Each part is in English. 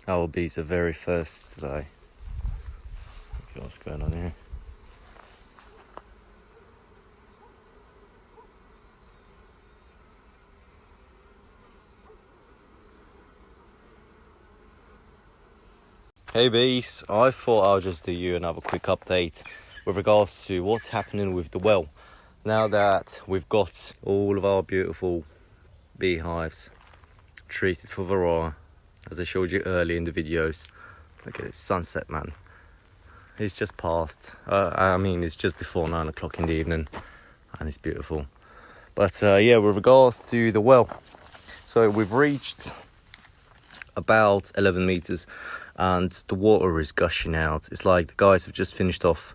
Our bees are very first today. Look at what's going on here. Hey bees, I thought I'll just do you another quick update with regards to what's happening with the well. Now that we've got all of our beautiful beehives treated for varroa, as I showed you earlier in the videos. Look at it, sunset, man. It's just past, it's just before 9 o'clock in the evening, and it's beautiful. But yeah, with regards to the well, so we've reached about 11 meters and the water is gushing out. It's like the guys have just finished off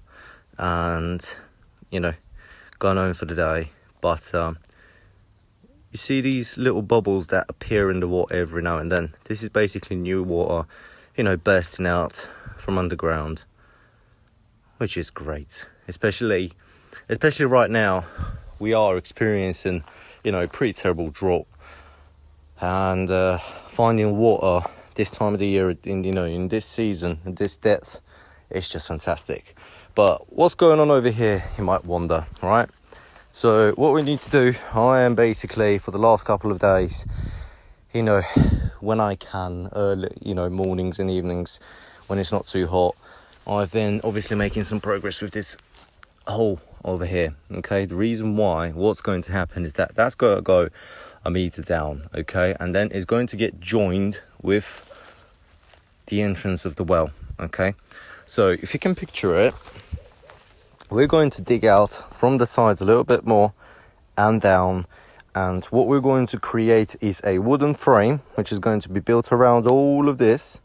and, gone home for the day. But you see these little bubbles that appear in the water every now and then. This is basically new water, bursting out from underground, which is great. Especially right now, we are experiencing, pretty terrible drought. And finding water this time of the year, in this season, in this depth, it's just fantastic. But what's going on over here, you might wonder, right? So what we need to do, I am basically, for the last couple of days, when I can, early, mornings and evenings, when it's not too hot, I've been obviously making some progress with this hole over here, okay? The reason why, what's going to happen is that's going to go a meter down, okay, and then it's going to get joined with the entrance of the well, okay. So if you can picture it, we're going to dig out from the sides a little bit more and down, and what we're going to create is a wooden frame which is going to be built around all of this,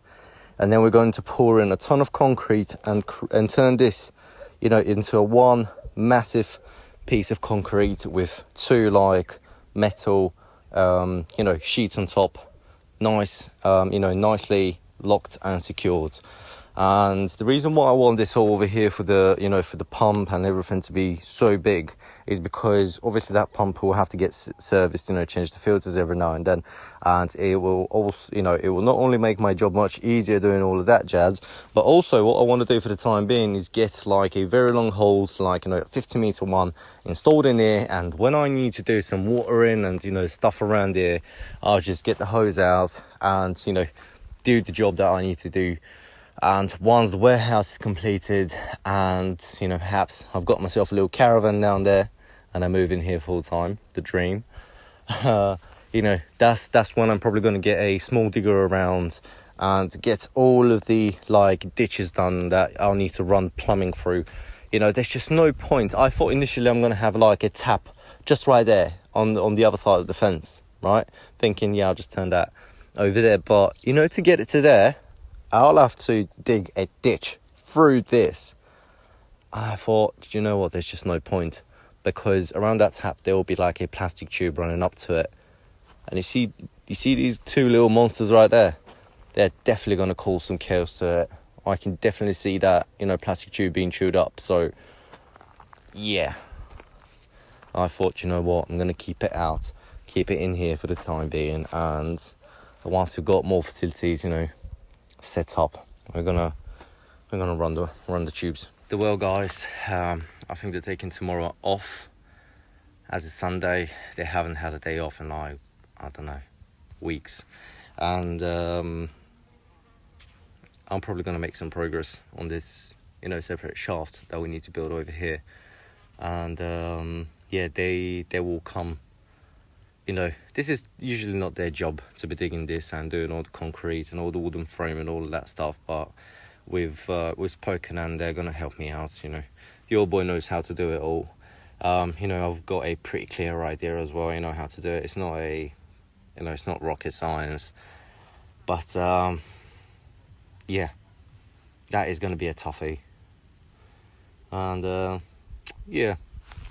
and then we're going to pour in a ton of concrete and turn this into a one massive piece of concrete with two metal sheets on top, nice, nicely locked and secured. And the reason why I want this all over here for the, for the pump and everything to be so big is because obviously that pump will have to get serviced, change the filters every now and then. And it will also, it will not only make my job much easier doing all of that jazz, but also what I want to do for the time being is get a very long hose, 50 meter one installed in here. And when I need to do some watering and, stuff around here, I'll just get the hose out and, do the job that I need to do. And once the warehouse is completed and, perhaps I've got myself a little caravan down there and I move in here full time, the dream, that's when I'm probably going to get a small digger around and get all of the, ditches done that I'll need to run plumbing through. There's just no point. I thought initially I'm going to have, a tap just right there on the other side of the fence, right? Thinking, I'll just turn that over there. But, to get it to there, I'll have to dig a ditch through this. And I thought, you know what, there's just no point. Because around that tap, there will be a plastic tube running up to it. And you see these two little monsters right there? They're definitely going to cause some chaos to it. I can definitely see that, plastic tube being chewed up. So, yeah. I thought, you know what, I'm going to keep it out. Keep it in here for the time being. And once we've got more facilities, set up, we're gonna run the tubes. The well guys, I think they're taking tomorrow off as it's Sunday. They haven't had a day off in I don't know, weeks. And I'm probably gonna make some progress on this separate shaft that we need to build over here. And they will come. This is usually not their job to be digging this and doing all the concrete and all the wooden frame and all of that stuff, but we've spoken and they're going to help me out. The old boy knows how to do it all. I've got a pretty clear idea as well, how to do it. It's not it's not rocket science, but that is going to be a toughie. And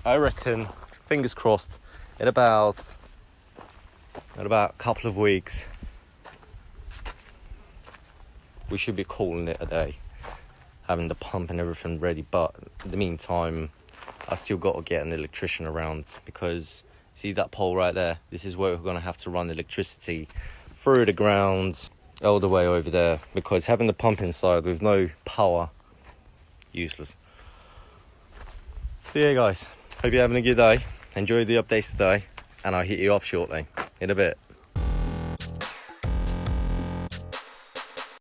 I reckon, fingers crossed, in about a couple of weeks, we should be calling it a day, having the pump and everything ready. But in the meantime, I still got to get an electrician around, because see that pole right there? This is where we're going to have to run electricity through the ground all the way over there, because having the pump inside with no power, useless. So yeah guys, hope you're having a good day. Enjoy the updates today, and I'll hit you up shortly in a bit.